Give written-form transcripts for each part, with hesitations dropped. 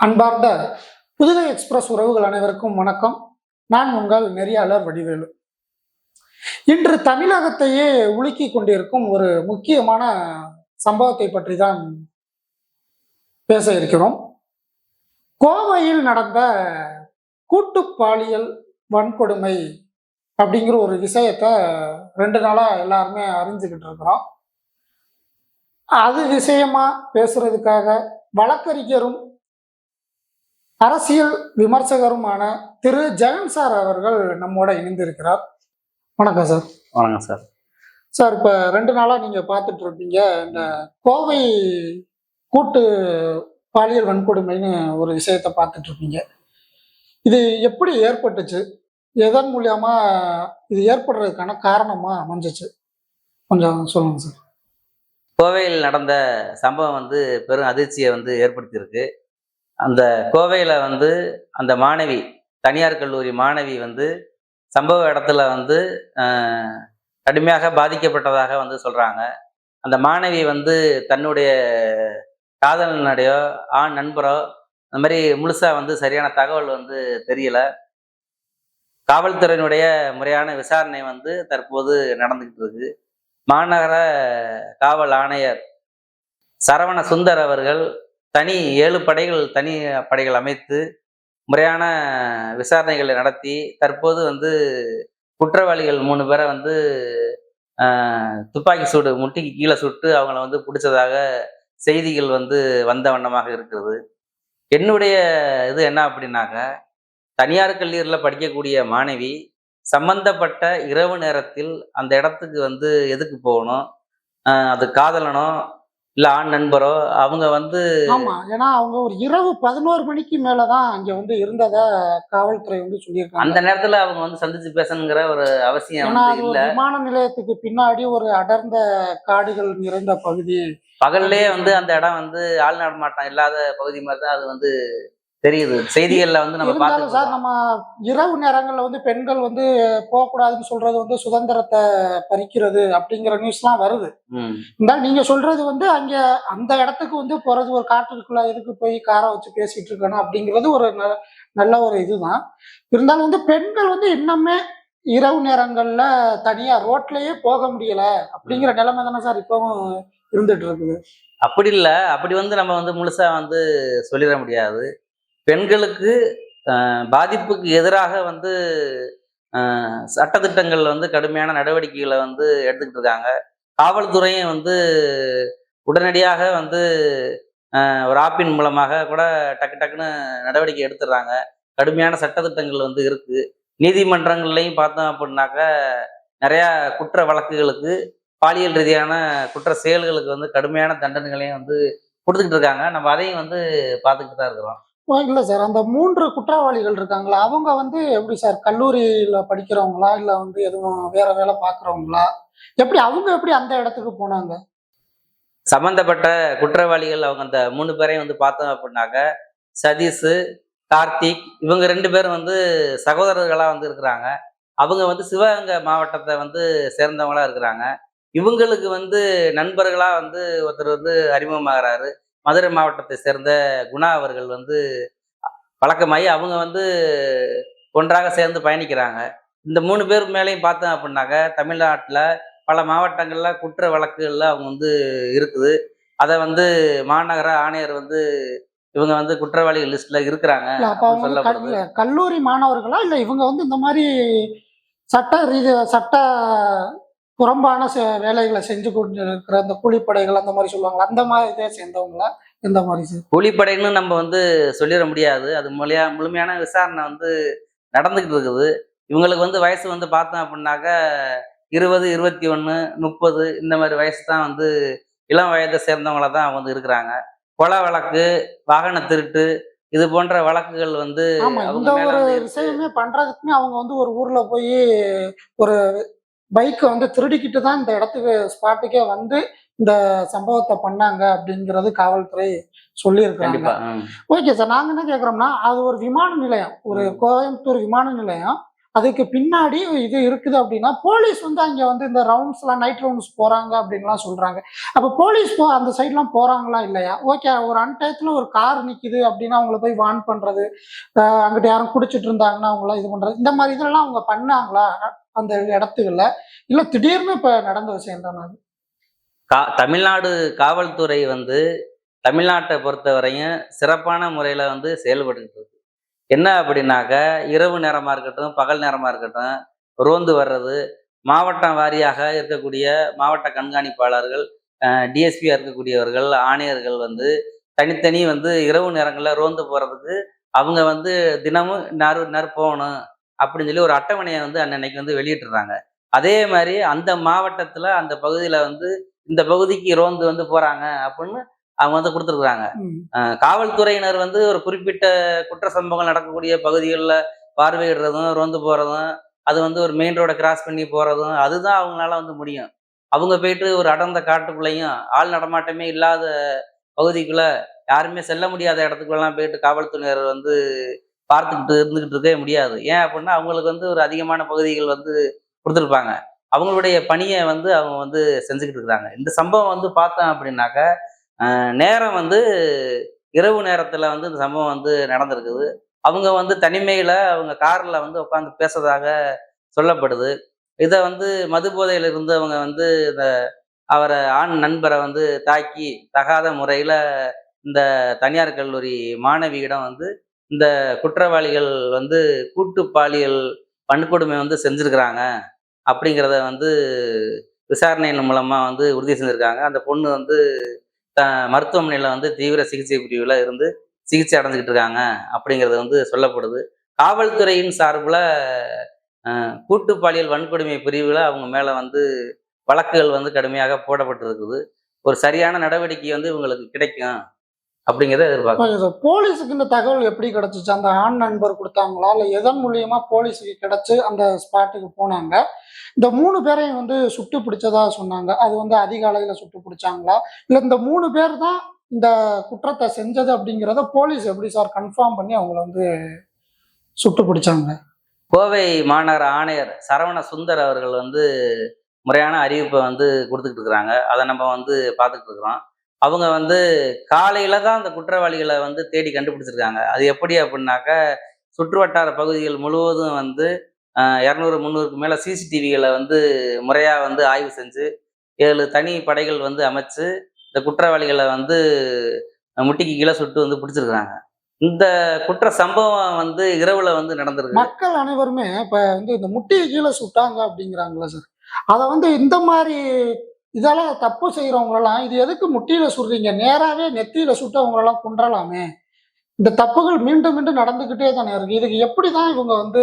அன்பார்ந்த புதுகை எக்ஸ்பிரஸ் உறவுகள் அனைவருக்கும் வணக்கம். நான் உங்கள் நெறியாளர் வடிவேலு. இன்று தமிழகத்தையே உலுக்கி கொண்டிருக்கும் ஒரு முக்கியமான சம்பவத்தை பற்றி தான் பேச இருக்கிறோம். கோவையில் நடந்த கூட்டு பாலியல் வன்கொடுமை அப்படிங்கிற ஒரு விஷயத்த 2 நாளா எல்லாருமே அறிஞ்சுக்கிட்டு இருக்கிறோம். அது விஷயமா பேசுறதுக்காக வழக்கறிஞரும் அரசியல் விமர்சகருமான திரு ஜெகன் சார் அவர்கள் நம்மோட இணைந்திருக்கிறார். வணக்கம் சார். வணக்கம் சார். சார், இப்போ 2 நாளாக நீங்கள் பார்த்துட்டு இருப்பீங்க, இந்த கோவை கூட்டு பாலியல் வன்கொடுமைன்னு ஒரு விஷயத்தை பார்த்துட்டு இருப்பீங்க. இது எப்படி ஏற்பட்டுச்சு, எதன் மூலியமா இது ஏற்படுறதுக்கான காரணமா அமைஞ்சிச்சு, கொஞ்சம் சொல்லுங்க சார். கோவையில் நடந்த சம்பவம் பெரும் அதிர்ச்சியை ஏற்படுத்தியிருக்கு. அந்த கோவையில் அந்த மாணவி, தனியார் கல்லூரி மாணவி சம்பவ இடத்துல கடுமையாக பாதிக்கப்பட்டதாக சொல்கிறாங்க. அந்த மாணவி தன்னுடைய காதலனுடையோ ஆண் நண்பரோ அந்த மாதிரி முழுசாக சரியான தகவல் தெரியல. காவல்துறையினுடைய முறையான விசாரணை தற்போது நடந்துக்கிட்டு இருக்கு. மாநகர காவல் ஆணையர் சரவண சுந்தர் அவர்கள் 7 படைகள் அமைத்து முறையான விசாரணைகளை நடத்தி தற்போது குற்றவாளிகள் 3 பேரை துப்பாக்கி சூடு முட்டிக்கு கீழே சுட்டு அவங்கள பிடிச்சதாக செய்திகள் வந்த வண்ணமாக இருக்கிறது. என்னுடைய இது என்ன அப்படின்னாக்க, தனியார் கல்லூரியில் படிக்கக்கூடிய மாணவி சம்பந்தப்பட்ட இரவு நேரத்தில் அந்த இடத்துக்கு எதுக்கு போகணும்? அது காதலனோ இல்ல ஆண் நண்பரோ அவங்க ஆமா, ஏன்னா அவங்க ஒரு இரவு 11 மணிக்கு மேலதான் அங்க இருந்ததா காவல்துறை சொல்லியிருக்காங்க. அந்த நேரத்துல அவங்க சந்திச்சு பேசணுங்கிற ஒரு அவசியம் இல்ல. விமான நிலையத்துக்கு பின்னாடி ஒரு அடர்ந்த காடுகள் நிறைந்த பகுதி. பகல்லே அந்த இடம் ஆள் நடமாட்டம் இல்லாத பகுதி மாதிரி தான் அது தெரியுது. செய்திகள்ல நம்ம பார்த்து சார், நம்ம இரவு நேரங்கள்ல பெண்கள் போகக்கூடாதுன்னு சொல்றது சுதந்திரத்தை பறிக்கிறது அப்படிங்கிற நியூஸ்லாம் வருது. இருந்தாலும் நீங்க சொல்றது அங்க அந்த இடத்துக்கு போறது ஒரு காட்டுக்குள்ள எதுக்கு போய் காரை வச்சு பேசிட்டு இருக்கணும் அப்படிங்கிறது ஒரு நல்ல ஒரு இதுதான். இருந்தாலும் பெண்கள் இன்னுமே இரவு நேரங்கள்ல தனியா ரோட்லயே போக முடியல அப்படிங்கிற நிலைமை தானே சார் இப்பவும் இருந்துட்டு இருக்குது. அப்படி இல்லை, அப்படி நம்ம முழுசா சொல்லிட முடியாது. பெண்களுக்கு பாதிப்புக்கு எதிராக சட்டத்திட்டங்கள் கடுமையான நடவடிக்கைகளை எடுத்துக்கிட்டு இருக்காங்க. காவல்துறையும் உடனடியாக ஒரு ஆப்பின் மூலமாக கூட டக்குன்னு நடவடிக்கை எடுத்துடுறாங்க. கடுமையான சட்டத்திட்டங்கள் இருக்கு. நீதிமன்றங்கள்லையும் பார்த்தோம் அப்படின்னாக்க நிறையா குற்ற வழக்குகளுக்கு, பாலியல் ரீதியான குற்ற செயல்களுக்கு கடுமையான தண்டனைகளையும் கொடுத்துக்கிட்டு இருக்காங்க. நம்ம அதையும் பார்த்துக்கிட்டு தான் இருக்கிறோம். இல்ல சார், அந்த 3 குற்றவாளிகள் இருக்காங்களா, அவங்க எப்படி சார், கல்லூரியில படிக்கிறவங்களா இல்ல எதுவும் வேற வேலை பாக்குறவங்களா, அவங்க எப்படி அந்த இடத்துக்கு போனாங்க? சம்பந்தப்பட்ட குற்றவாளிகள் அவங்க அந்த 3 பேரையும் பார்த்தோம் அப்படின்னாக்க, சதீஷ், கார்த்திக், இவங்க 2 பேரும் சகோதரர்களா இருக்கிறாங்க. அவங்க சிவகங்கை மாவட்டத்தை சேர்ந்தவங்களா இருக்கிறாங்க. இவங்களுக்கு நண்பர்களா ஒருத்தர் அறிமுகமாகறாரு. மதுரை மாவட்டத்தை சேர்ந்த குணா அவர்கள் பழக்கமாகி அவங்க ஒன்றாக சேர்ந்து பயணிக்கிறாங்க. இந்த 3 பேர் மேலேயும் பார்த்தோம் அப்படின்னாக்க, தமிழ்நாட்டில் பல மாவட்டங்கள்ல குற்ற வழக்குகள்ல அவங்க இருக்குது. அதை மாநகர ஆணையர் இவங்க குற்றவாளிகள் லிஸ்ட்ல இருக்கிறாங்க. கல்லூரி மாணவர்களா இல்ல இவங்க இந்த மாதிரி சட்ட புறம்பான வேலைகளை செஞ்சு கொண்டு இருக்கிற அந்த கூலிப்படைகள் அந்த மாதிரி சொல்லுவாங்க, அந்த மாதிரி இதை சேர்ந்தவங்களா? எந்த மாதிரி கூலிப்படைன்னு நம்ம சொல்லிட முடியாது. அது முழுமையான விசாரணை நடந்துகிட்டு இருக்குது. இவங்களுக்கு வயசு பார்த்தோம் அப்படின்னாக்க 20, 21, 30 இந்த மாதிரி வயசு தான் இளம் வயதை சேர்ந்தவங்கள தான் அவங்க இருக்கிறாங்க. கொலை வழக்கு, வாகன திருட்டு, இது போன்ற வழக்குகள் இந்த ஒரு விஷயமே பண்றதுக்குமே அவங்க ஒரு ஊர்ல போய் ஒரு பைக்கை திருடிக்கிட்டு தான் இந்த இடத்துக்கு ஸ்பாட்டுக்கே இந்த சம்பவத்தை பண்ணாங்க அப்படிங்கிறது காவல்துறை சொல்லியிருக்காங்க. ஓகே சார், நாங்க என்ன கேட்குறோம்னா, அது ஒரு விமான நிலையம், ஒரு கோயம்புத்தூர் விமான நிலையம். அதுக்கு பின்னாடி இது இருக்குது அப்படின்னா போலீஸ் வந்து அங்க வந்து இந்த ரவுண்ட்ஸ்லாம் நைட் ரவுண்ட்ஸ் போறாங்க அப்படின்லாம் சொல்றாங்க. அப்ப போலீஸ் அந்த சைட்லாம் போறாங்களா இல்லையா? ஓகே, ஒரு அன்டயத்துல ஒரு கார் நிக்குது அப்படின்னா அவங்கள போய் வார்ன் பண்றது, அங்கிட்டு யாரும் குடிச்சிட்டு இருந்தாங்கன்னா அவங்கள இது பண்றது, இந்த மாதிரி இதெல்லாம் அவங்க பண்ணாங்களா அந்த இடத்துகள்ல? இல்ல திடீர்னு இப்ப நடந்த விஷயம் தானே அது? தமிழ்நாடு காவல்துறை வந்து தமிழ்நாட்டை பொறுத்தவரையும் சிறப்பான முறையில வந்து செயல்பட்டுக்கிட்டு இருக்கு. என்ன அப்படின்னாக்க, இரவு நேரமா இருக்கட்டும், பகல் நேரமா இருக்கட்டும், ரோந்து வர்றது, மாவட்டம் வாரியாக இருக்கக்கூடிய மாவட்ட கண்காணிப்பாளர்கள், டிஎஸ்பியா இருக்கக்கூடியவர்கள், ஆணையர்கள் வந்து தனித்தனி வந்து இரவு நேரங்களில் ரோந்து போறதுக்கு அவங்க வந்து தினமும் இன்னார் இன்னார் போகணும் அப்படின்னு சொல்லி ஒரு அட்டவணையை வந்து அன்னன்னைக்கு வந்து வெளியிட்டுறாங்க. அதே மாதிரி அந்த மாவட்டத்துல அந்த பகுதியில வந்து இந்த பகுதிக்கு ரோந்து வந்து போறாங்க அப்படின்னு அவங்க வந்து கொடுத்துருக்குறாங்க. காவல்துறையினர் வந்து ஒரு குறிப்பிட்ட குற்ற சம்பவங்கள் நடக்கக்கூடிய பகுதிகளில் பார்வையிடுறதும் ரோந்து போறதும், அது வந்து ஒரு மெயின் ரோடை கிராஸ் பண்ணி போறதும், அதுதான் அவங்களால வந்து முடியும். அவங்க போயிட்டு ஒரு அடர்ந்த காட்டுக்குள்ளேயும் ஆள் நடமாட்டமே இல்லாத பகுதிக்குள்ள யாருமே செல்ல முடியாத இடத்துக்குள்ளலாம் போயிட்டு காவல்துறையினர் வந்து பார்த்துக்கிட்டு இருந்துகிட்டு இருக்கவே முடியாது. ஏன் அப்படின்னா அவங்களுக்கு வந்து ஒரு அதிகமான பகுதிகள் வந்து கொடுத்துருப்பாங்க. அவங்களுடைய பணியை வந்து அவங்க வந்து செஞ்சுக்கிட்டு இருக்கிறாங்க. இந்த சம்பவம் வந்து பார்த்தோம் அப்படின்னாக்க, நேரம் வந்து இரவு நேரத்துல வந்து இந்த சம்பவம் வந்து நடந்திருக்குது. அவங்க வந்து தனிமையில அவங்க கார்ல வந்து உட்காந்து பேசுறதாக சொல்லப்படுது. இத வந்து மது போதையில இருந்தவங்க வந்து இந்த ஆண் நண்பரை வந்து தாக்கி தகாத முறையில இந்த தனியார் கல்லூரி மாணவியிடம் வந்து இந்த குற்றவாளிகள் வந்து கூட்டு பாலியல் வன்கொடுமை வந்து செஞ்சிருக்கிறாங்க அப்படிங்கிறத வந்து விசாரணையின் மூலமா வந்து உறுதி செஞ்சிருக்காங்க. அந்த பொண்ணு வந்து மருத்துவமனையில வந்து தீவிர சிகிச்சை பிரிவுல இருந்து சிகிச்சை அடைஞ்சுக்கிட்டு இருக்காங்க அப்படிங்கிறது வந்து சொல்லப்படுது. காவல்துறையின் சார்புல கூட்டு பாலியல் வன்கொடுமை பிரிவுல அவங்க மேல வந்து வழக்குகள் வந்து கடுமையாக போடப்பட்டிருக்குது. ஒரு சரியான நடவடிக்கை வந்து இவங்களுக்கு கிடைக்கும் அப்படிங்கிறத எதிர்பார்க்கிறோம். போலீஸுக்கு இந்த தகவல் எப்படி கிடைச்சிச்சு? அந்த ஆண் நண்பர் கொடுத்தாங்களா? இல்ல எதன் மூலியமா போலீஸுக்கு கிடைச்சு அந்த ஸ்பாட்டுக்கு போனாங்க? இந்த 3 பேரையும் வந்து சுட்டு பிடிச்சதா சொன்னாங்க. அது வந்து அதிகாலையில சுட்டு பிடிச்சாங்களா? இல்ல இந்த 3 பேர் தான் இந்த குற்றத்த செஞ்சது அப்படிங்கிறத போலீஸ் எப்படி சார் கன்ஃபார்ம் பண்ணி அவங்கள வந்து சுட்டு பிடிச்சாங்க? கோவை மாநகர ஆணையர் சரவண சுந்தர் அவர்கள் வந்து முறையான அறிவிப்பை வந்து கொடுத்துக்கிட்டு இருக்கிறாங்க. அதை நம்ம வந்து பார்த்துக்கிட்டு இருக்கிறோம். அவங்க வந்து காலையில தான் அந்த குற்றவாளிகளை வந்து தேடி கண்டுபிடிச்சிருக்காங்க. அது எப்படி அப்படின்னாக்க, சுற்று வட்டார பகுதிகள் முழுவதும் வந்து 200, 300க்கு மேல சிசிடிவிகளை வந்து முறையா வந்து ஆய்வு செஞ்சு 7 தனி படைகள் வந்து அமைச்சு இந்த குற்றவாளிகளை வந்து முட்டிக்கு கீழே சுட்டு வந்து பிடிச்சிருக்காங்க. இந்த குற்ற சம்பவம் வந்து இரவுல வந்து நடந்திருக்கு. மக்கள் அனைவருமே இப்ப வந்து இந்த முட்டிக்கு கீழ சுட்டாங்க அப்படிங்கிறாங்கல்ல சார். அத வந்து இந்த மாரி இதெல்லாம் தப்பு செய்றவங்களலாம், இது எதுக்கு முட்டியில சுடுறீங்க? நேராவே நெத்தியில சுட்டு அவங்களலாம் கொன்றலாமே! இந்த தப்புகள் மீண்டும் மீண்டும் நடந்துகிட்டே தானே இருக்கு. இதுக்கு எப்படிதான் இவங்க வந்து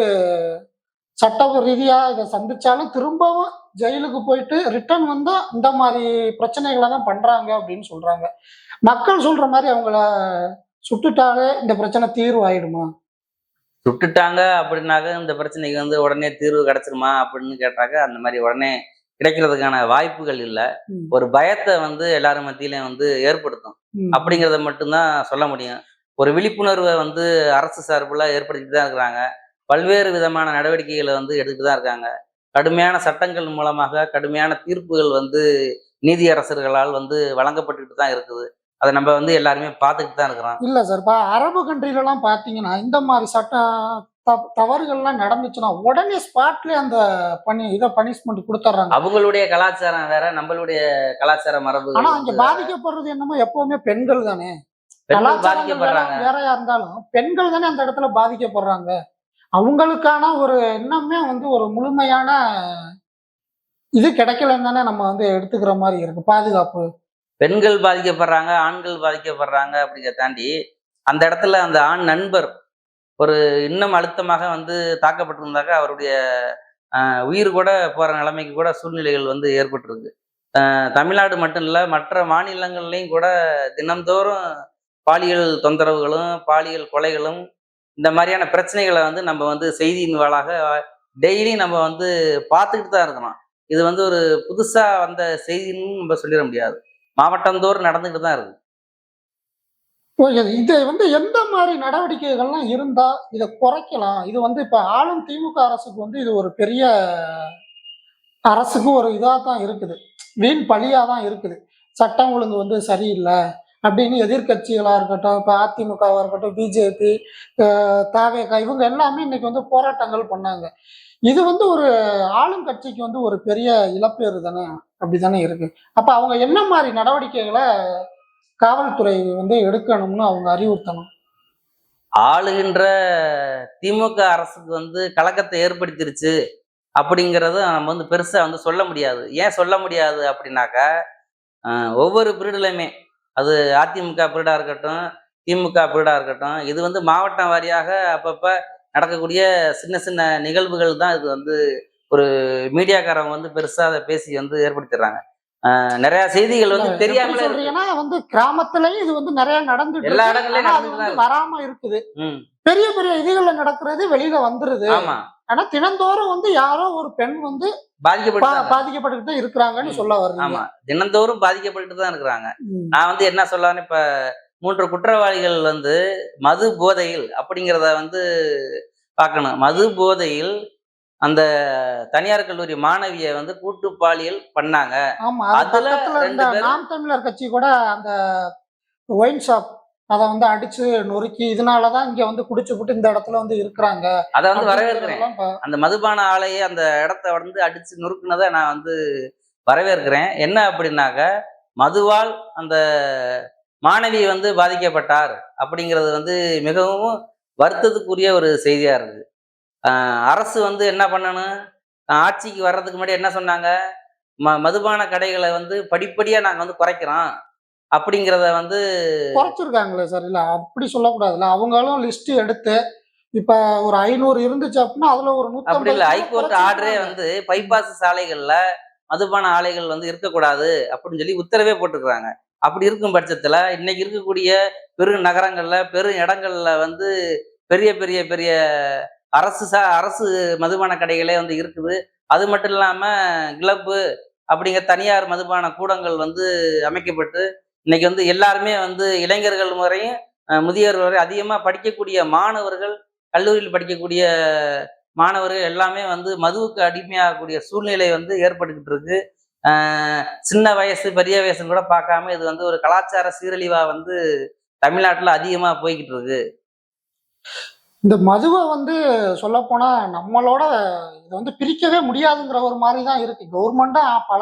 சட்ட ரீதியா இத சந்திச்சாலும் திரும்பவும் ஜெயிலுக்கு போயிட்டு ரிட்டர்ன் வந்தா இந்த மாரி பிரச்சனைகள தான் பண்றாங்க அப்படின்னு சொல்றாங்க. மக்கள் சொல்ற மாரி அவங்கள சுட்டுட்டாலே இந்த பிரச்சனை தீர்வு ஆயிடுமா? சுட்டுட்டாங்க அப்படின்னாக்க இந்த பிரச்சனைக்கு வந்து உடனே தீர்வு கிடைச்சிருமா அப்படின்னு கேட்டாக்க அந்த மாதிரி உடனே கிடைக்கிறதுக்கான வாய்ப்புகள் இல்லை. ம். ஒரு பயத்தை வந்து எல்லாரும் மத்தியிலையும் வந்து ஏற்படுத்தும். ம். அப்படிங்கிறத மட்டும்தான் சொல்ல முடியும். ஒரு விழிப்புணர்வை வந்து அரசு சார்புல ஏற்படுத்திட்டு தான் இருக்கிறாங்க. பல்வேறு விதமான நடவடிக்கைகளை வந்து எடுத்துட்டு தான் இருக்காங்க. கடுமையான சட்டங்கள் மூலமாக கடுமையான தீர்ப்புகள் வந்து நீதியரசர்களால் வந்து வழங்கப்பட்டுட்டு தான் இருக்குது. அதை நம்ம வந்து எல்லாருமே பார்த்துக்கிட்டு தான் இருக்கிறோம். இல்ல சார். இப்ப அரபு கண்ட்ரிலலாம் பார்த்தீங்கன்னா, இந்த மாரி தவறுகள்லாம் நடந்துச்சுன்னா, உடனே ஸ்பாட்லயே அந்த பனிஷ்மென்ட் குடுத்துர்றாங்க. அவங்களுடைய கலாச்சாரம் வேற, நம்மளுடைய கலாச்சார ஆனா மரபுகள் அங்க வந்து பாதிக்கப்படுறது என்னமோ எப்பவுமே பெண்கள் தானே. பெண்கள் கலாச்சாரங்கள் பாதிக்கப்படுறாங்க. வேறையா இருந்தாலும், பெண்கள் தானே அந்த இடத்துல பாதிக்கப்படுறாங்க. அவங்களுக்கான ஒரு எண்ணமே வந்து ஒரு முழுமையான இது கிடைக்கலன்னு தானே நம்ம வந்து எடுத்துக்கிற மாரி இருக்கு. பாதுகாப்பு. பெண்கள் பாதிக்கப்படுறாங்க, ஆண்கள் பாதிக்கப்படுறாங்க அப்படிங்கிறத தாண்டி, அந்த இடத்துல அந்த ஆண் நண்பர் ஒரு இன்னும் அழுத்தமாக வந்து தாக்கப்பட்டிருந்தாக்க, அவருடைய உயிர் கூட போற நிலைமைக்கு கூட சூழ்நிலைகள் வந்து ஏற்பட்டிருக்கு. தமிழ்நாடு மட்டும் இல்ல, மற்ற மாநிலங்கள்லயும் கூட தினம்தோறும் பாலியல் தொந்தரவுகளும், பாலியல் கொலைகளும், இந்த மாதிரியான பிரச்சனைகளை வந்து நம்ம வந்து செய்தியின் வாயிலாக டெய்லி நம்ம வந்து பார்த்துக்கிட்டு தான் இருக்கிறோம். இது வந்து ஒரு புதுசா வந்த செய்தின்னு நம்ம சொல்லிட முடியாது. மாவட்டந்தோறும் நடந்துகிட்டு தான் இருக்கு. இது வந்து எந்த மாதிரி நடவடிக்கைகள்லாம் இருந்தா இத குறைக்கலாம்? இது வந்து இப்ப ஆளும் திமுக அரசுக்கு வந்து இது ஒரு பெரிய அரசுக்கு ஒரு இதா தான் இருக்குது. வீண் பழியா தான் இருக்குது. சட்டம் ஒழுங்கு வந்து சரியில்ல அப்படின்னு எதிர்க்கட்சிகளா இருக்கட்டும், இப்ப அதிமுகவா இருக்கட்டும், பிஜேபி, அ தவேகா இவங்க எல்லாமே இன்னைக்கு வந்து போராட்டங்கள் பண்ணாங்க. இது வந்து ஒரு ஆளும் கட்சிக்கு வந்து ஒரு பெரிய இழப்பீடு தானே! அப்படித்தானே இருக்கு. அப்ப அவங்க என்ன மாரி நடவடிக்கைகள காவல்துறை வந்து எடுக்கணும்னு அவங்க அறிவுறுத்தணும்? ஆளுகின்ற திமுக அரசுக்கு வந்து கலக்கத்தை ஏற்படுத்திருச்சு அப்படிங்கிறத நம்ம வந்து பெருசா வந்து சொல்ல முடியாது. ஏன் சொல்ல முடியாது அப்படின்னாக்கா, ஒவ்வொரு பீரியட்லயுமே அது அதிமுக பீரியடா இருக்கட்டும், திமுக பீரியடா இருக்கட்டும், இது வந்து மாவட்டம் வாரியாக அப்பப்ப நடக்கக்கூடிய சின்ன சின்ன நிகழ்வுகள் தான் இது வந்து ஒரு மீடியாக்காரவங்க வந்து பெருசா அத பேசி வந்து ஏற்படுத்திடுறாங்க. நெறைய செய்திகள் இல்ல வந்து எப்படி தெரியாமலே இருக்கு. சொல்றீங்கன்னா வந்து கிராமத்திலயும் இது வந்து நெறைய நடந்துட்டு எல்லா இருக்கு. இடங்கள்லயும் ஆனா அது நடந்துட்டு தான் வந்து இருக்கு. வராம இருக்குது. ம். பெரிய பெரிய இதுகள்ல நடக்கிறது வெளியில வந்துருது. ஆமா. ஆனா தினந்தோறும் வந்து யாரோ ஒரு பெண் வந்து பாதிக்கப்பட்டு தான் இருக்காங்க. பாதிக்கப்பட்டுட்டு தான் இருக்கிறாங்கன்னு ம். சொல்ல வர்றீங்க. ஆமா. தினந்தோறும் பாதிக்கப்பட்டு தான் இருக்கிறாங்க. ம். நான் வந்து என்ன சொல்ல வரேன், இப்ப 3 குற்றவாளிகள் வந்து மது போதையில் அப்படிங்கிறத வந்து பார்க்கணும். மது போதையில் அந்த தனியார் கல்லூரி மாணவிய வந்து கூட்டு பாலியல் பண்ணாங்க. ஆமா. அது அதுல பக்கத்துல இருந்த 2 பேரும் நாம் தமிழர் கட்சி கூட அந்த ஒயின் ஷாப் அத வந்து அடிச்சு நொறுக்கி, இதனால தான் இங்க வந்து குடிச்சுப்புட்டு இந்த இடத்துல வந்து இருக்கிறாங்க. அத வந்து வரவேற்கிறேன். அப்படிங்கிறதெல்லாம் அந்த மதுபான ஆலைய அந்த இடத்த வந்து அடிச்சு நொறுக்குனத நான் வந்து வரவேற்கிறேன். என்ன அப்படின்னாக்க, மதுவால் அந்த மாணவி வந்து பாதிக்கப்பட்டார் அப்படிங்கிறது வந்து மிகவும் வருத்தத்துக்குரிய ஒரு செய்தியா இருக்கு. அரசு வந்து என்ன பண்ணணும்? ஆட்சிக்கு வர்றதுக்கு முன்னாடி என்ன சொன்னாங்க? மதுபான கடைகள வந்து படிப்படியா நாங்க வந்து குறைக்கிறோம். அப்படிங்கிறத வந்து குறைச்சிருக்காங்களே சார். இல்ல அப்படி சொல்லக்கூடாதுல்ல. அவங்களும் லிஸ்ட் எடுத்து, இப்ப ஒரு 500 இருந்துச்சு அப்படின்னா, அதுல ஒரு அப்படி 150 இல்ல. மேல ஹைகோர்ட் ஆர்டரே குறைச்சிருக்காங்க. வந்து பைபாஸ் சாலைகள்ல மதுபான ஆலைகள் வந்து இருக்கக்கூடாது அப்படின்னு சொல்லி உத்தரவே போட்டிருக்கிறாங்க. அப்படி இருக்கும் பட்சத்துல இன்னைக்கு இருக்கக்கூடிய பெரு நகரங்கள்ல, பெரும் இடங்கள்ல வந்து பெரிய பெரிய பெரிய அரசு மதுபான கடைகளே வந்து இருக்குது. அது மட்டும் இல்லாம கிளப்பு அப்படிங்கிற தனியார் மதுபான கூடங்கள் வந்து அமைக்கப்பட்டு, இன்னைக்கு வந்து எல்லாருமே வந்து இளைஞர்கள் வரையும், முதியோர்கள் வரை அதிகமா படிக்கக்கூடிய மாணவர்கள், கல்லூரியில் படிக்கக்கூடிய மாணவர்கள் எல்லாமே வந்து மதுவுக்கு அடிமையாகக்கூடிய சூழ்நிலை வந்து ஏற்பட்டுக்கிட்டு இருக்கு. சின்ன வயசு, பெரிய வயசுன்னு கூட பார்க்காம இது வந்து ஒரு கலாச்சார சீரழிவா வந்து தமிழ்நாட்டுல அதிகமா போய்க்கிட்டு இருக்கு. இந்த மதுவ வந்து சொல்லப்போனா நம்மளோட இத வந்து பிரிக்கவே முடியாதுங்கிற ஒரு மாரி தான் இருக்கு. கவர்மெண்ட்டா பல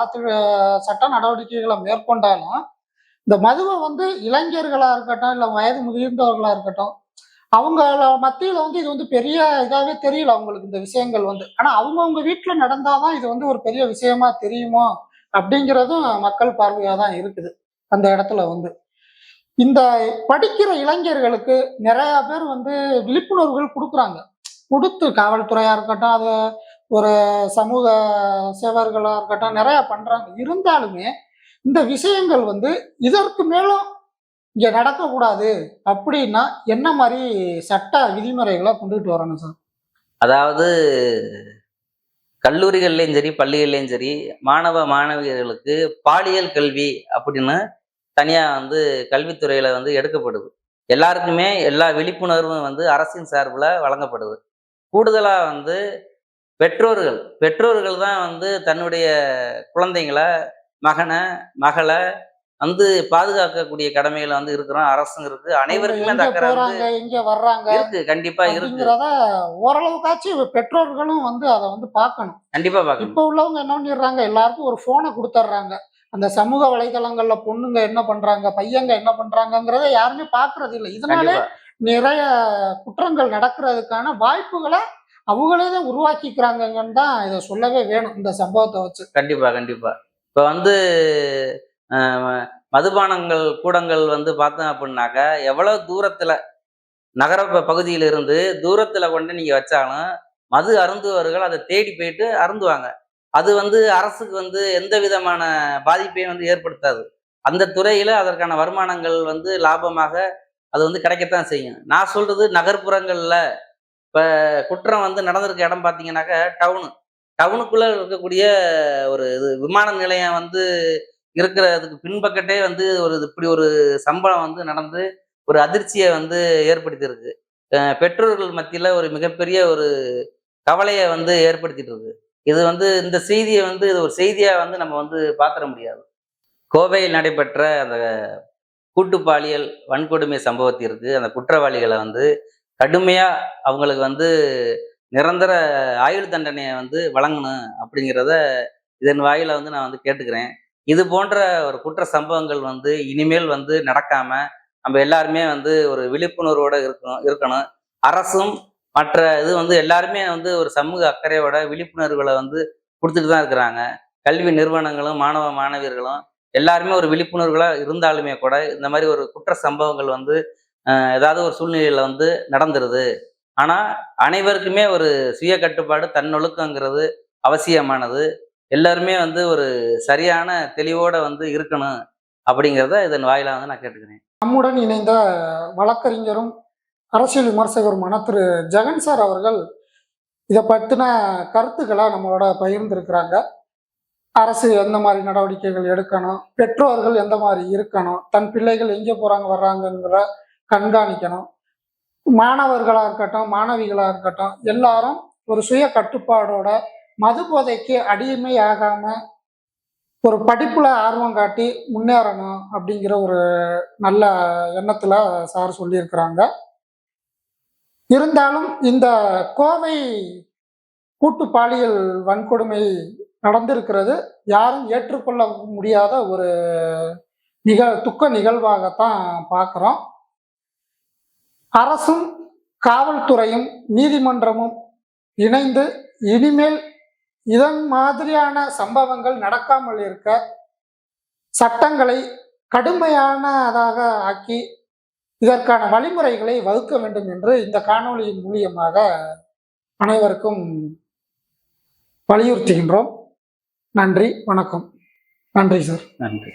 சட்ட நடவடிக்கைகள மேற்கொண்டாலும், இந்த மதுவ வந்து இளைஞர்களா இருக்கட்டும், இல்ல வயது முதிர்ந்தவர்களா இருக்கட்டும், அவங்கள மத்தியில வந்து இது வந்து பெரிய இதாவே தெரியல அவங்களுக்கு இந்த விஷயங்கள் வந்து. ஆனா அவங்கவங்க வீட்ல நடந்தா தான் இது வந்து ஒரு பெரிய விஷயமா தெரியுமோ! அப்படிங்கிறதும் மக்கள் பார்வையா தான் இருக்குது. அந்த இடத்துல வந்து. இந்த படிக்கிற இளைஞர்களுக்கு நெறைய பேர் வந்து விழிப்புணர்வுகள் குடுக்குறாங்க. குடுத்து காவல்துறையா இருக்கட்டும், அது ஒரு சமூக சேவர்களா இருக்கட்டும், நெறைய பண்றாங்க. இருந்தாலுமே, இந்த விஷயங்கள் வந்து இதற்கு மேலும் இங்க நடக்கக்கூடாது அப்படின்னா, என்ன மாரி சட்ட விதிமுறைகள கொண்டுட்டு வரணும் சார்? அதாவது கல்லூரிகள்லயும் சரி, பள்ளிகள்லயும் சரி, மாணவ மாணவியர்களுக்கு பாலியல் கல்வி அப்படின்னு தனியா வந்து கல்வித்துறையில வந்து எடுக்கப்படுது. எல்லாருக்குமே எல்லா விழிப்புணர்வும் வந்து அரசின் சார்புல வழங்கப்படுது. கூடுதலா வந்து பெற்றோர்கள் தான் வந்து தன்னுடைய குழந்தைங்கள, மகன, மகள வந்து பாதுகாக்கக்கூடிய கடமையில வந்து இருக்கிறோம். அரசும் இருக்கு. அவங்க அனைவருக்குமே அந்த எங்க அக்கறை வந்து போறாங்க, எங்க வர்றாங்க இருக்கு. கண்டிப்பா இருக்கு. அப்படிங்கிறத ஓரளவுக்காச்சும் பெற்றோர்களும் வந்து அத வந்து பார்க்கணும். கண்டிப்பா பார்க்கணும். இப்ப உள்ளவங்க என்ன பண்ணிடுறாங்க, எல்லாருக்கும் ஒரு ஃபோன குடுத்துர்றாங்க. அந்த சமூக வலைதளங்கள்ல பொண்ணுங்க என்ன பண்றாங்க, பையங்க என்ன பண்றாங்கங்கிறத யாருமே பார்க்கறது இல்ல. இதனாலே கண்டிப்பா, நிறைய குற்றங்கள் நடக்கிறதுக்கான வாய்ப்புகள அவங்களே தான் உருவாக்கிக்கிறாங்கங்கன்னு தான் இத சொல்லவே வேணும், இந்த சம்பவத்த வச்சு. கண்டிப்பா, கண்டிப்பா. இப்ப வந்து அ மதுபானங்கள் கூடங்கள் வந்து பார்த்தோம் அப்படின்னாக்கா, எவ்வளவு தூரத்துல நகர பகுதியிலிருந்து தூரத்துல கொண்டு நீங்க வச்சாலும், மது அருந்துவர்கள் அத தேடி போயிட்டு அருந்துவாங்க. அது வந்து அரசுக்கு வந்து எந்த விதமான பாதிப்பையும் வந்து ஏற்படுத்தாது. அந்த துறையில அதற்கான வருமானங்கள் வந்து லாபமாக அது வந்து கிடைக்கத்தான் செய்யும். நான் சொல்றது நகர்ப்புறங்கள்ல இப்ப குற்றம் வந்து நடந்திருக்க இடம் பார்த்தீங்கன்னாக்கா, டவுனுக்குள்ள இருக்கக்கூடிய ஒரு இது விமான நிலையம் வந்து இருக்கிறதுக்கு பின்பக்கட்டே வந்து ஒரு இப்படி ஒரு சம்பவம் வந்து நடந்து ஒரு அதிர்ச்சியை வந்து ஏற்படுத்தியிருக்கு. பெற்றோர்கள் மத்தியில ஒரு மிகப்பெரிய ஒரு கவலையை வந்து ஏற்படுத்திட்டு இருக்கு. இது வந்து இந்த செய்தியை வந்து இது ஒரு செய்தியா வந்து நம்ம வந்து பார்த்துட முடியாது. கோவையில் நடைபெற்ற அந்த கூட்டு பாலியல் வன்கொடுமை சம்பவத்திற்கு அந்த குற்றவாளிகளை வந்து கடுமையா அவங்களுக்கு வந்து நிரந்தர ஆயுள் தண்டனையை வந்து வழங்கணும் அப்படிங்கிறத இதன் வாயில வந்து நான் வந்து கேட்டுக்கிறேன். இது போன்ற ஒரு குற்ற சம்பவங்கள் வந்து இனிமேல் வந்து நடக்காம நம்ம எல்லாருமே வந்து ஒரு விழிப்புணர்வோட இருக்கணும். அரசும் மற்ற இது வந்து எல்லாருமே வந்து ஒரு சமூக அக்கறையோட விழிப்புணர்வுகளை வந்து கொடுத்துட்டு தான் இருக்கிறாங்க. கல்வி நிறுவனங்களும் மாணவ மாணவியர்களும் எல்லாருமே ஒரு விழிப்புணர்வுகளா இருந்தாலுமே கூட இந்த மாதிரி ஒரு குற்ற சம்பவங்கள் வந்து ஏதாவது ஒரு சூழ்நிலையில வந்து நடந்துருது. ஆனா அனைவருக்குமே ஒரு சுய கட்டுப்பாடு தன்னொழுக்கங்கிறது அவசியமானது. எல்லாருமே வந்து ஒரு சரியான தெளிவோட வந்து இருக்கணும் அப்படிங்கிறத இதன் வாயிலா வந்து நான் கேட்டுக்கிறேன். நம்முடன் இணைந்த வழக்கறிஞரும் அரசியல் விமர்சகருமான திரு ஜெகன் சார் அவர்கள் இதை பற்றின கருத்துக்களை நம்மளோட பகிர்ந்திருக்கிறாங்க. அரசு எந்த மாதிரி நடவடிக்கைகள் எடுக்கணும், பெற்றோர்கள் எந்த மாதிரி இருக்கணும், தன் பிள்ளைகள் எங்கே போறாங்க வர்றாங்கங்கிற கண்காணிக்கணும், மாணவர்களா இருக்கட்டும் மாணவிகளா இருக்கட்டும் எல்லாரும் ஒரு சுய கட்டுப்பாடோட மது போதைக்கு அடிமை ஆகாம ஒரு படிப்புல ஆர்வம் காட்டி முன்னேறணும் அப்படிங்கிற ஒரு நல்ல எண்ணத்துல சார் சொல்லியிருக்கிறாங்க. இருந்தாலும் இந்த கோவை கூட்டு பாலியல் வன்கொடுமை நடந்திருக்கிறது யாரும் ஏற்றுக்கொள்ள முடியாத ஒரு துக்க நிகழ்வாகத்தான் பார்க்குறோம். அரசும் காவல்துறையும் நீதிமன்றமும் இணைந்து இனிமேல் இதன் மாதிரியான சம்பவங்கள் நடக்காமல் இருக்க சட்டங்களை கடுமையானதாக ஆக்கி இதற்கான வழிமுறைகளை வகுக்க வேண்டும் என்று இந்த காணொளியின் மூலியமாக அனைவருக்கும் வலியுறுத்துகின்றோம். நன்றி, வணக்கம். நன்றி சார். நன்றி.